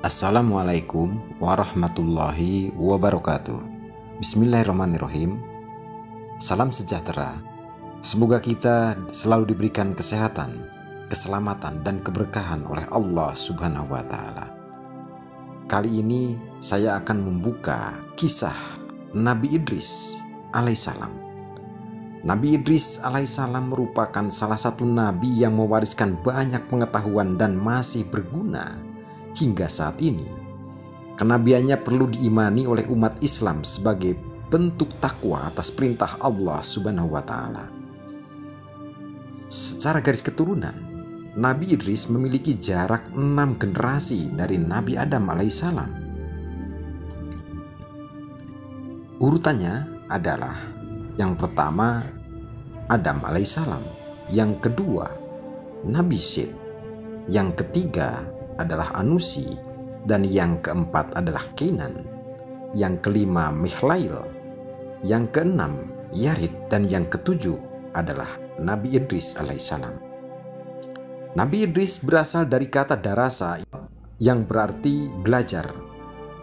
Assalamualaikum warahmatullahi wabarakatuh. Bismillahirrahmanirrahim. Salam sejahtera. Semoga kita selalu diberikan kesehatan, keselamatan, dan keberkahan oleh Allah Subhanahu wa Ta'ala. Kali ini saya akan membuka kisah Nabi Idris alaihissalam. Nabi Idris alaihissalam merupakan salah satu nabi yang mewariskan banyak pengetahuan dan masih berguna hingga saat ini. Kenabiannya perlu diimani oleh umat Islam sebagai bentuk takwa atas perintah Allah Subhanahu wa Ta'ala. Secara garis keturunan, Nabi Idris memiliki jarak 6 generasi dari Nabi Adam alaihissalam. Urutannya adalah: yang pertama Adam alaihissalam, yang kedua Nabi Syed, yang ketiga adalah Anusi, dan yang keempat adalah Kenan, yang kelima Mihlail, yang keenam Yarid, dan yang ketujuh adalah Nabi Idris alaihissalam. Nabi Idris berasal dari kata darasa yang berarti belajar,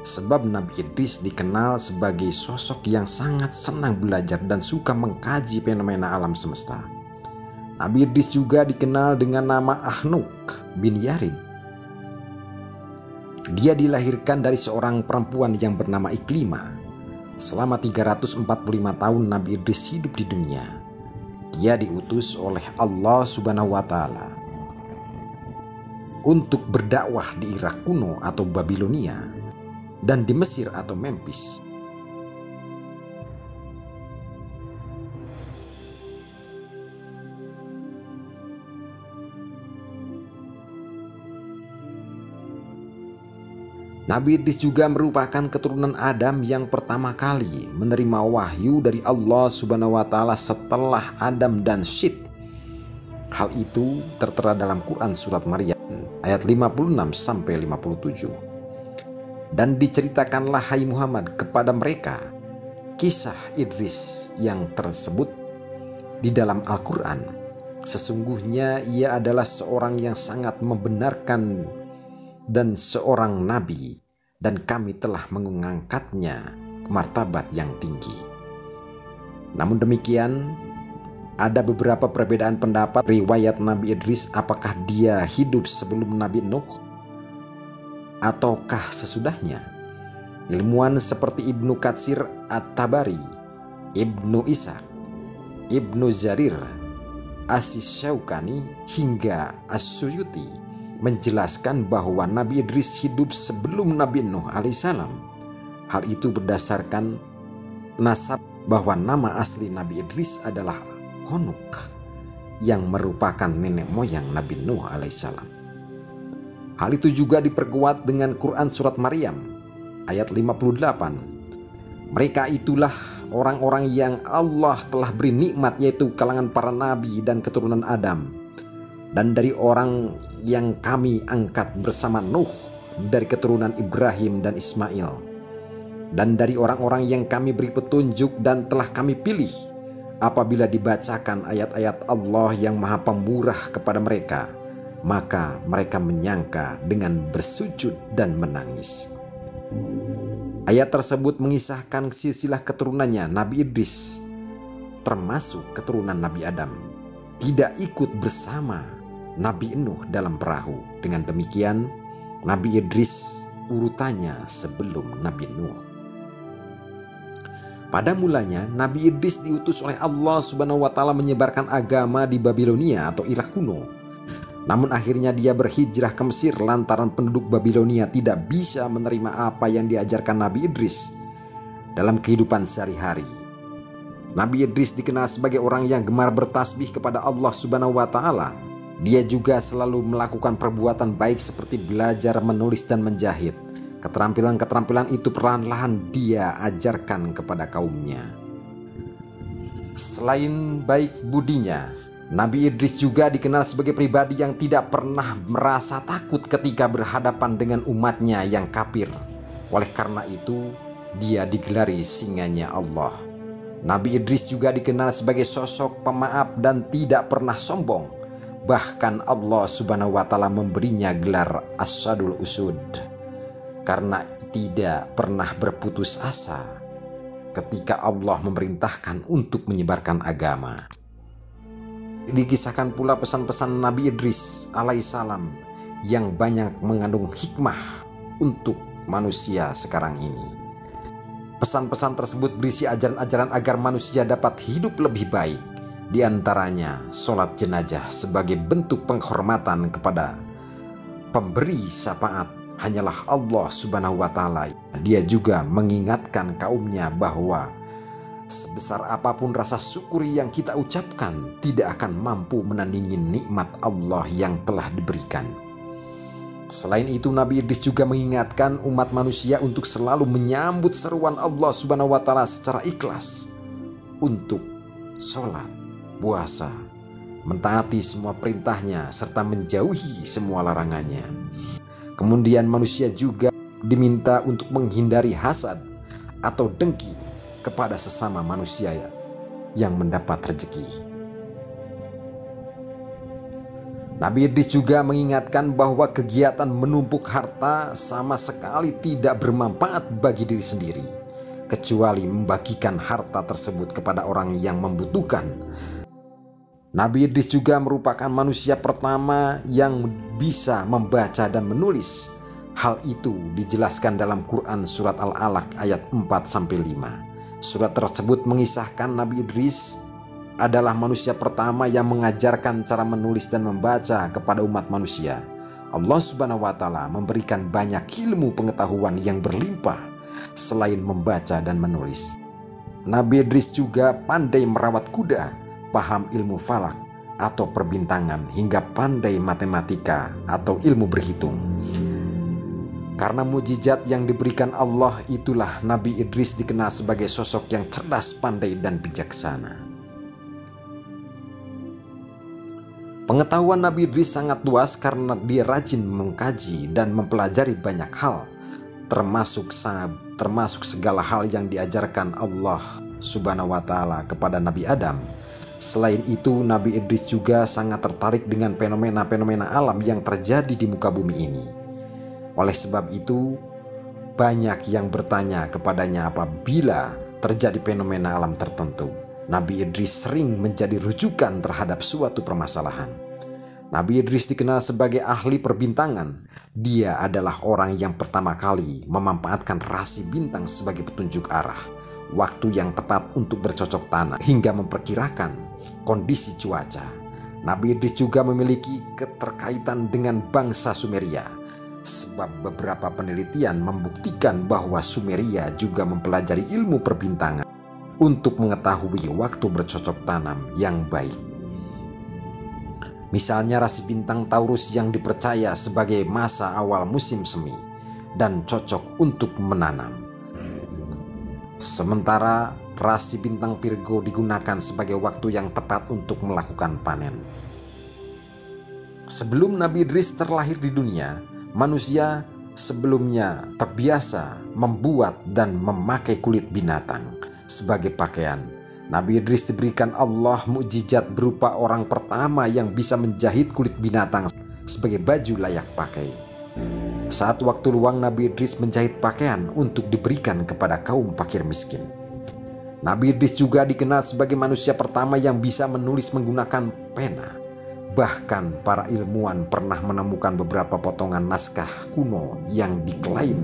sebab Nabi Idris dikenal sebagai sosok yang sangat senang belajar dan suka mengkaji fenomena alam semesta. Nabi Idris juga dikenal dengan nama Ahnuk bin Yarid. Dia dilahirkan dari seorang perempuan yang bernama Iklimah. Selama 345 tahun Nabi Idris hidup di dunia. Dia diutus oleh Allah Subhanahu wa Ta'ala untuk berdakwah di Irak kuno atau Babilonia dan di Mesir atau Memphis. Nabi Idris juga merupakan keturunan Adam yang pertama kali menerima wahyu dari Allah Subhanahu wa Ta'ala setelah Adam dan Syed. Hal itu tertera dalam Quran surat Maryam ayat 56 sampai 57. Dan diceritakanlah hai Muhammad kepada mereka kisah Idris yang tersebut di dalam Al-Quran. Sesungguhnya ia adalah seorang yang sangat membenarkan dan seorang nabi, dan kami telah mengangkatnya ke martabat yang tinggi. Namun demikian, ada beberapa perbedaan pendapat riwayat Nabi Idris, apakah dia hidup sebelum Nabi Nuh ataukah sesudahnya. Ilmuwan seperti Ibnu Katsir At-Tabari, Ibnu Ishaq, Ibnu Jarir, As-Syaukani hingga As-Suyuti menjelaskan bahwa Nabi Idris hidup sebelum Nabi Nuh alaihissalam. Hal itu berdasarkan nasab, bahwa nama asli Nabi Idris adalah Konuk, yang merupakan nenek moyang Nabi Nuh alaihissalam. Hal itu juga diperkuat dengan Quran surat Maryam ayat 58. Mereka itulah orang-orang yang Allah telah beri nikmat, yaitu kalangan para nabi dan keturunan Adam, dan dari orang yang kami angkat bersama Nuh dari keturunan Ibrahim dan Ismail, dan dari orang-orang yang kami beri petunjuk dan telah kami pilih. Apabila dibacakan ayat-ayat Allah yang maha pemurah kepada mereka, maka mereka menyangka dengan bersujud dan menangis. Ayat tersebut mengisahkan silsilah keturunannya. Nabi Idris termasuk keturunan Nabi Adam, tidak ikut bersama Nabi Nuh dalam perahu. Dengan demikian, Nabi Idris urutannya sebelum Nabi Nuh. Pada mulanya, Nabi Idris diutus oleh Allah Subhanahu wa Ta'ala menyebarkan agama di Babilonia atau Irak kuno. Namun akhirnya dia berhijrah ke Mesir lantaran penduduk Babilonia tidak bisa menerima apa yang diajarkan Nabi Idris dalam kehidupan sehari-hari. Nabi Idris dikenal sebagai orang yang gemar bertasbih kepada Allah Subhanahu wa Ta'ala. Dia juga selalu melakukan perbuatan baik seperti belajar menulis dan menjahit. Keterampilan-keterampilan itu perlahan-lahan dia ajarkan kepada kaumnya. Selain baik budinya, Nabi Idris juga dikenal sebagai pribadi yang tidak pernah merasa takut ketika berhadapan dengan umatnya yang kafir. Oleh karena itu, dia digelari singanya Allah. Nabi Idris juga dikenal sebagai sosok pemaaf dan tidak pernah sombong. Bahkan Allah Subhanahu wa Ta'ala memberinya gelar Asadul Usud, karena tidak pernah berputus asa ketika Allah memerintahkan untuk menyebarkan agama. Dikisahkan pula pesan-pesan Nabi Idris alaihissalam yang banyak mengandung hikmah untuk manusia sekarang ini. Pesan-pesan tersebut berisi ajaran-ajaran agar manusia dapat hidup lebih baik. Di antaranya, sholat jenazah sebagai bentuk penghormatan kepada pemberi syafaat hanyalah Allah Subhanahu wa Ta'ala. Dia juga mengingatkan kaumnya bahwa sebesar apapun rasa syukur yang kita ucapkan tidak akan mampu menandingi nikmat Allah yang telah diberikan. Selain itu, Nabi Idris juga mengingatkan umat manusia untuk selalu menyambut seruan Allah Subhanahu wa Ta'ala secara ikhlas untuk sholat, puasa, mentaati semua perintahnya serta menjauhi semua larangannya. Kemudian manusia juga diminta untuk menghindari hasad atau dengki kepada sesama manusia yang mendapat rezeki. Nabi Idris juga mengingatkan bahwa kegiatan menumpuk harta sama sekali tidak bermanfaat bagi diri sendiri, kecuali membagikan harta tersebut kepada orang yang membutuhkan. Nabi Idris juga merupakan manusia pertama yang bisa membaca dan menulis. Hal itu dijelaskan dalam Quran surat Al-Alaq ayat 4-5. Surat tersebut mengisahkan Nabi Idris adalah manusia pertama yang mengajarkan cara menulis dan membaca kepada umat manusia. Allah Subhanahu wa Ta'ala memberikan banyak ilmu pengetahuan yang berlimpah selain membaca dan menulis. Nabi Idris juga pandai merawat kuda, paham ilmu falak atau perbintangan, hingga pandai matematika atau ilmu berhitung. Karena mujizat yang diberikan Allah itulah Nabi Idris dikenal sebagai sosok yang cerdas, pandai, dan bijaksana. Pengetahuan Nabi Idris sangat luas karena dia rajin mengkaji dan mempelajari banyak hal, termasuk segala hal yang diajarkan Allah Subhanahu wa Ta'ala kepada Nabi Adam. Selain itu, Nabi Idris juga sangat tertarik dengan fenomena-fenomena alam yang terjadi di muka bumi ini. Oleh sebab itu, banyak yang bertanya kepadanya apabila terjadi fenomena alam tertentu. Nabi Idris sering menjadi rujukan terhadap suatu permasalahan. Nabi Idris dikenal sebagai ahli perbintangan. Dia adalah orang yang pertama kali memanfaatkan rasi bintang sebagai petunjuk arah, waktu yang tepat untuk bercocok tanam, hingga memperkirakan kondisi cuaca. Nabi Idris juga memiliki keterkaitan dengan bangsa Sumeria, sebab beberapa penelitian membuktikan bahwa Sumeria juga mempelajari ilmu perbintangan untuk mengetahui waktu bercocok tanam yang baik. Misalnya rasi bintang Taurus yang dipercaya sebagai masa awal musim semi dan cocok untuk menanam. Sementara rasi bintang Virgo digunakan sebagai waktu yang tepat untuk melakukan panen. Sebelum Nabi Idris terlahir di dunia, manusia sebelumnya terbiasa membuat dan memakai kulit binatang sebagai pakaian. Nabi Idris diberikan Allah mukjizat berupa orang pertama yang bisa menjahit kulit binatang sebagai baju layak pakai. Saat waktu luang, Nabi Idris menjahit pakaian untuk diberikan kepada kaum fakir miskin. Nabi Idris juga dikenal sebagai manusia pertama yang bisa menulis menggunakan pena. Bahkan para ilmuwan pernah menemukan beberapa potongan naskah kuno yang diklaim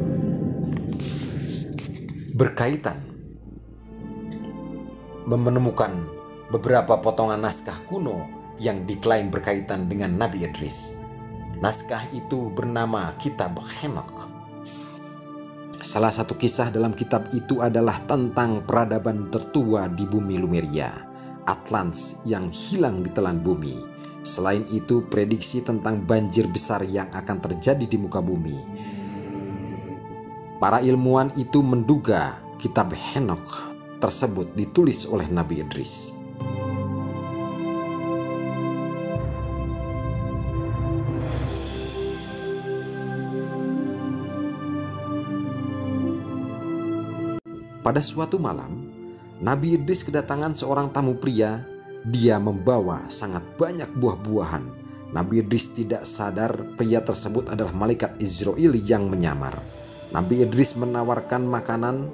berkaitan dengan Nabi Idris. Naskah itu bernama Kitab Henokh. Salah satu kisah dalam kitab itu adalah tentang peradaban tertua di bumi Lemuria, Atlantis yang hilang di telan bumi. Selain itu, prediksi tentang banjir besar yang akan terjadi di muka bumi. Para ilmuwan itu menduga Kitab Henokh tersebut ditulis oleh Nabi Idris. Pada suatu malam, Nabi Idris kedatangan seorang tamu pria. Dia membawa sangat banyak buah-buahan. Nabi Idris tidak sadar pria tersebut adalah malaikat Israel yang menyamar. Nabi Idris menawarkan makanan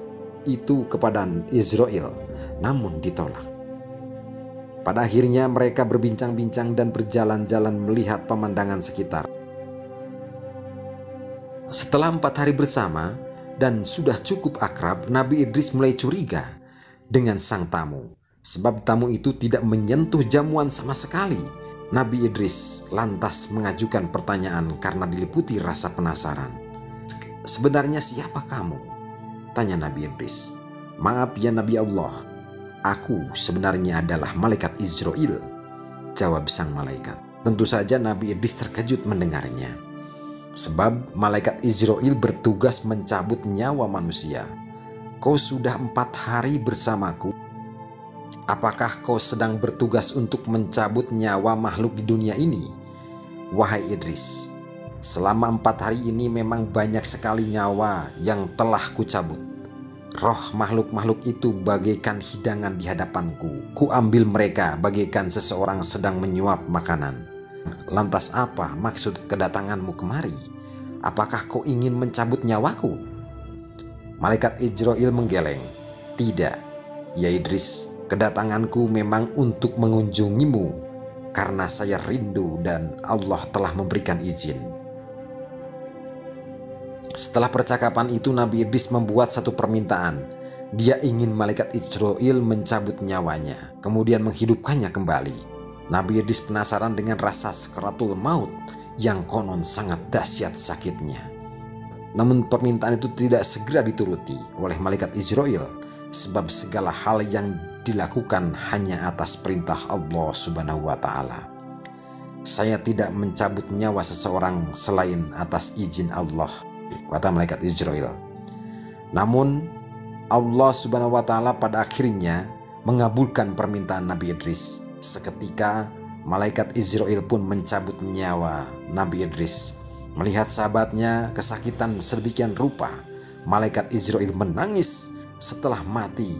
itu kepada Israel, namun ditolak. Pada akhirnya mereka berbincang-bincang dan berjalan-jalan melihat pemandangan sekitar. Setelah 4 hari bersama dan sudah cukup akrab, Nabi Idris mulai curiga dengan sang tamu, sebab tamu itu tidak menyentuh jamuan sama sekali. Nabi Idris lantas mengajukan pertanyaan karena diliputi rasa penasaran. "Sebenarnya siapa kamu?" tanya Nabi Idris. "Maaf ya Nabi Allah, aku sebenarnya adalah malaikat Israel," jawab sang malaikat. Tentu saja Nabi Idris terkejut mendengarnya, sebab malaikat Israel bertugas mencabut nyawa manusia. "Kau sudah 4 hari bersamaku. Apakah kau sedang bertugas untuk mencabut nyawa makhluk di dunia ini?" "Wahai Idris, selama 4 hari ini memang banyak sekali nyawa yang telah kucabut. Roh makhluk-makhluk itu bagaikan hidangan di hadapanku. Ku ambil mereka bagaikan seseorang sedang menyuap makanan. Lantas apa maksud kedatanganmu kemari? Apakah kau ingin mencabut nyawaku?" Malaikat Israel menggeleng. "Tidak, ya Idris, kedatanganku memang untuk mengunjungimu karena saya rindu dan Allah telah memberikan izin." Setelah percakapan itu, Nabi Idris membuat satu permintaan. Dia ingin malaikat Israel mencabut nyawanya, kemudian menghidupkannya kembali. Nabi Idris penasaran dengan rasa sakaratul maut yang konon sangat dahsyat sakitnya. Namun permintaan itu tidak segera dituruti oleh malaikat Israel, sebab segala hal yang dilakukan hanya atas perintah Allah Subhanahu wa Ta'ala. "Saya tidak mencabut nyawa seseorang selain atas izin Allah," kata malaikat Israel. Namun Allah Subhanahu wa Ta'ala pada akhirnya mengabulkan permintaan Nabi Idris. Seketika malaikat Israel pun mencabut nyawa Nabi Idris. Melihat sahabatnya kesakitan sedemikian rupa, malaikat Israel menangis. Setelah mati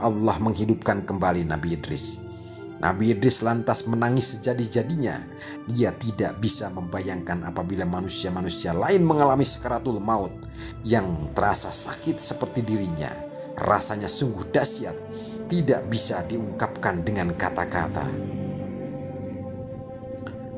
Allah menghidupkan kembali Nabi Idris. Nabi Idris lantas menangis sejadi-jadinya. Dia tidak bisa membayangkan apabila manusia-manusia lain mengalami sakaratul maut yang terasa sakit seperti dirinya. Rasanya sungguh dahsyat, tidak bisa diungkapkan dengan kata-kata.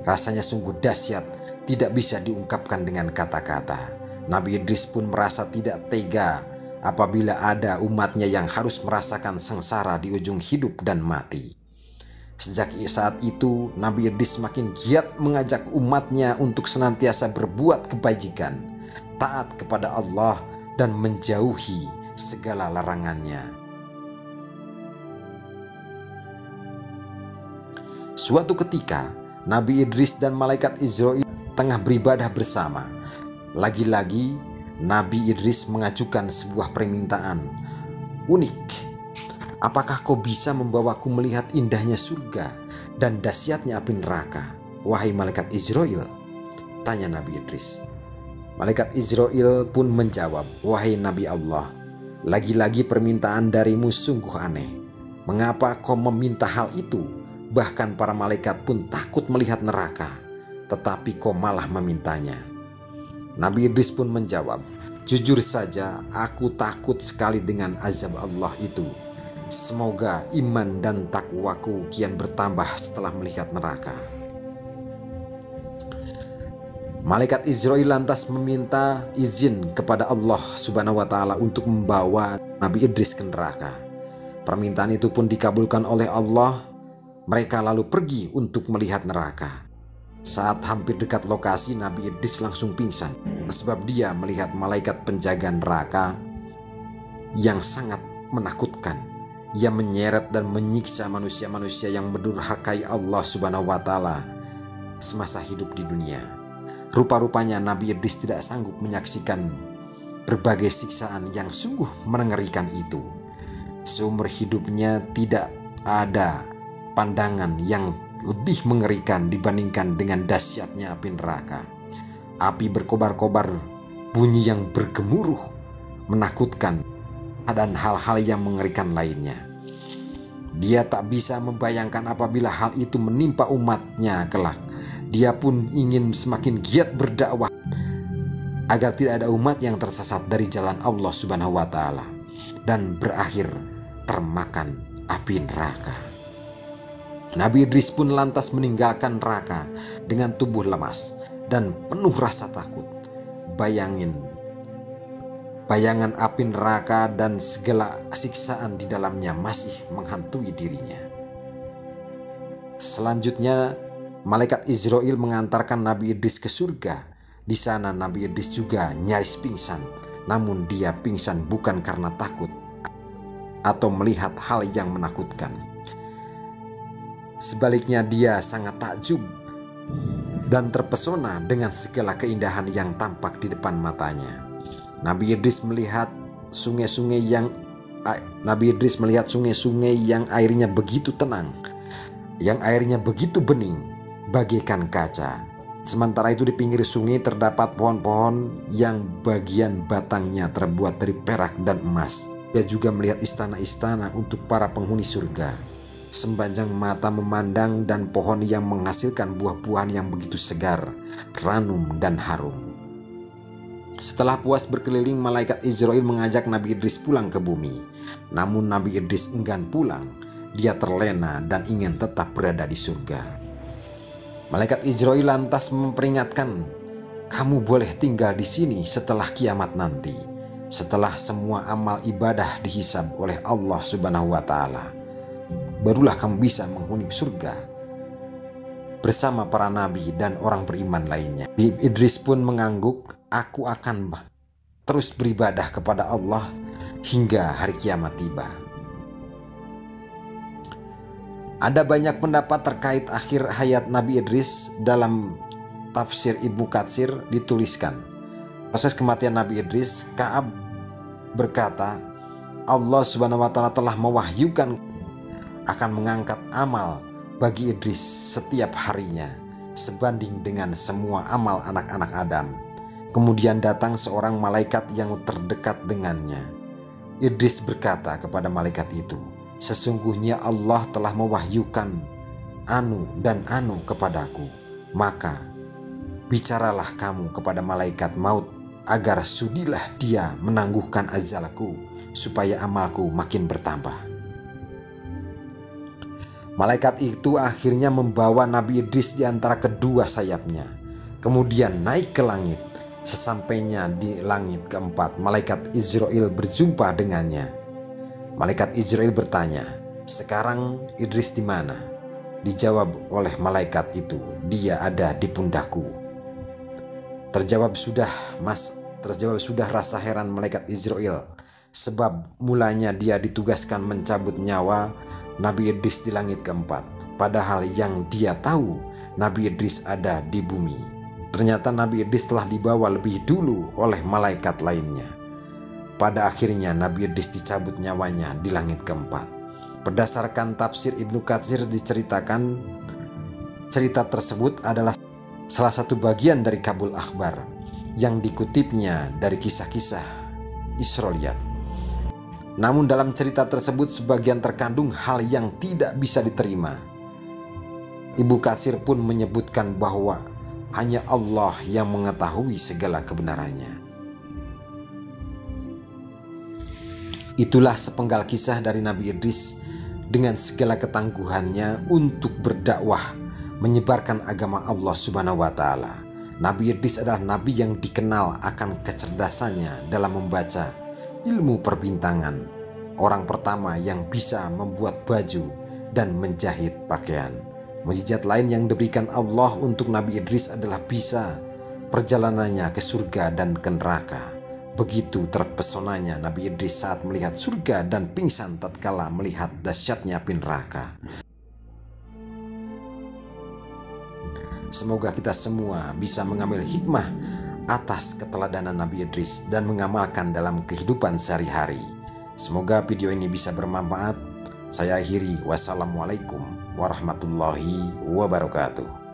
Rasanya sungguh dahsyat, tidak bisa diungkapkan dengan kata-kata. Nabi Idris pun merasa tidak tega apabila ada umatnya yang harus merasakan sengsara di ujung hidup dan mati. Sejak saat itu, Nabi Idris semakin giat mengajak umatnya untuk senantiasa berbuat kebajikan, taat kepada Allah, dan menjauhi segala larangannya. Suatu ketika, Nabi Idris dan malaikat Israel tengah beribadah bersama. Lagi-lagi, Nabi Idris mengajukan sebuah permintaan unik. "Apakah kau bisa membawaku melihat indahnya surga dan dahsyatnya api neraka, wahai malaikat Israel?" tanya Nabi Idris. Malaikat Israel pun menjawab, "Wahai Nabi Allah, lagi-lagi permintaan darimu sungguh aneh. Mengapa kau meminta hal itu? Bahkan para malaikat pun takut melihat neraka, tetapi kau malah memintanya." Nabi Idris pun menjawab, "Jujur saja, aku takut sekali dengan azab Allah itu. Semoga iman dan takwaku kian bertambah setelah melihat neraka." Malaikat Israel lantas meminta izin kepada Allah Subhanahu wa Ta'ala untuk membawa Nabi Idris ke neraka. Permintaan itu pun dikabulkan oleh Allah. Mereka lalu pergi untuk melihat neraka. Saat hampir dekat lokasi, Nabi Idris langsung pingsan sebab dia melihat malaikat penjaga neraka yang sangat menakutkan. Ia menyeret dan menyiksa manusia-manusia yang mendurhakai Allah Subhanahu wa Ta'ala semasa hidup di dunia. Rupa-rupanya Nabi Idris tidak sanggup menyaksikan berbagai siksaan yang sungguh mengerikan itu. Seumur hidupnya tidak ada pandangan yang lebih mengerikan dibandingkan dengan dahsyatnya api neraka. Api berkobar-kobar, bunyi yang bergemuruh, menakutkan, dan hal-hal yang mengerikan lainnya. Dia tak bisa membayangkan apabila hal itu menimpa umatnya kelak. Dia pun ingin semakin giat berdakwah agar tidak ada umat yang tersesat dari jalan Allah Subhanahu wa Ta'ala dan berakhir termakan api neraka. Nabi Idris pun lantas meninggalkan neraka dengan tubuh lemas dan penuh rasa takut. Bayangan api neraka dan segala siksaan di dalamnya masih menghantui dirinya. Selanjutnya, malaikat Israel mengantarkan Nabi Idris ke surga. Di sana Nabi Idris juga nyaris pingsan, namun dia pingsan bukan karena takut atau melihat hal yang menakutkan. Sebaliknya dia sangat takjub dan terpesona dengan segala keindahan yang tampak di depan matanya. Nabi Idris melihat sungai-sungai yang airnya begitu tenang, yang airnya begitu bening, bagaikan kaca. Sementara itu di pinggir sungai terdapat pohon-pohon yang bagian batangnya terbuat dari perak dan emas. Dia juga melihat istana-istana untuk para penghuni surga. Sepanjang mata memandang dan pohon yang menghasilkan buah-buahan yang begitu segar, ranum dan harum. Setelah puas berkeliling, malaikat Israel mengajak Nabi Idris pulang ke bumi. Namun Nabi Idris enggan pulang. Dia terlena dan ingin tetap berada di surga. Malaikat Israel lantas memperingatkan, "Kamu boleh tinggal di sini setelah kiamat nanti, setelah semua amal ibadah dihisab oleh Allah Subhanahu wa Ta'ala. Barulah kamu bisa menghuni surga bersama para nabi dan orang beriman lainnya." Idris pun mengangguk, "Aku akan terus beribadah kepada Allah hingga hari kiamat tiba." Ada banyak pendapat terkait akhir hayat Nabi Idris. Dalam tafsir Ibnu Katsir dituliskan, proses kematian Nabi Idris, Ka'ab berkata, Allah Subhanahu wa Ta'ala telah mewahyukan akan mengangkat amal bagi Idris setiap harinya sebanding dengan semua amal anak-anak Adam. Kemudian datang seorang malaikat yang terdekat dengannya. Idris berkata kepada malaikat itu, "Sesungguhnya Allah telah mewahyukan anu dan anu kepadaku. Maka bicaralah kamu kepada malaikat maut agar sudilah dia menangguhkan ajalku supaya amalku makin bertambah." Malaikat itu akhirnya membawa Nabi Idris di antara kedua sayapnya, kemudian naik ke langit. Sesampainya di langit keempat, malaikat Israel berjumpa dengannya. Malaikat Israel bertanya, "Sekarang Idris di mana?" Dijawab oleh malaikat itu, "Dia ada di pundakku." Terjawab sudah rasa heran malaikat Israel, sebab mulanya dia ditugaskan mencabut nyawa Nabi Idris di langit keempat, padahal yang dia tahu Nabi Idris ada di bumi. Ternyata Nabi Idris telah dibawa lebih dulu oleh malaikat lainnya. Pada akhirnya Nabi Idris dicabut nyawanya di langit keempat. Berdasarkan tafsir Ibnu Katsir diceritakan, cerita tersebut adalah salah satu bagian dari Kabul Akhbar yang dikutipnya dari kisah-kisah Israiliyat. Namun dalam cerita tersebut sebagian terkandung hal yang tidak bisa diterima. Ibnu Katsir pun menyebutkan bahwa hanya Allah yang mengetahui segala kebenarannya. Itulah sepenggal kisah dari Nabi Idris dengan segala ketangguhannya untuk berdakwah, menyebarkan agama Allah Subhanahu wa Ta'ala. Nabi Idris adalah nabi yang dikenal akan kecerdasannya dalam membaca ilmu perbintangan. Orang pertama yang bisa membuat baju dan menjahit pakaian. Mukjizat lain yang diberikan Allah untuk Nabi Idris adalah bisa perjalanannya ke surga dan ke neraka. Begitu terpesonanya Nabi Idris saat melihat surga dan pingsan tatkala melihat dahsyatnya api neraka. Semoga kita semua bisa mengambil hikmah atas keteladanan Nabi Idris dan mengamalkan dalam kehidupan sehari-hari. Semoga video ini bisa bermanfaat. Saya akhiri, wassalamualaikum warahmatullahi wabarakatuh.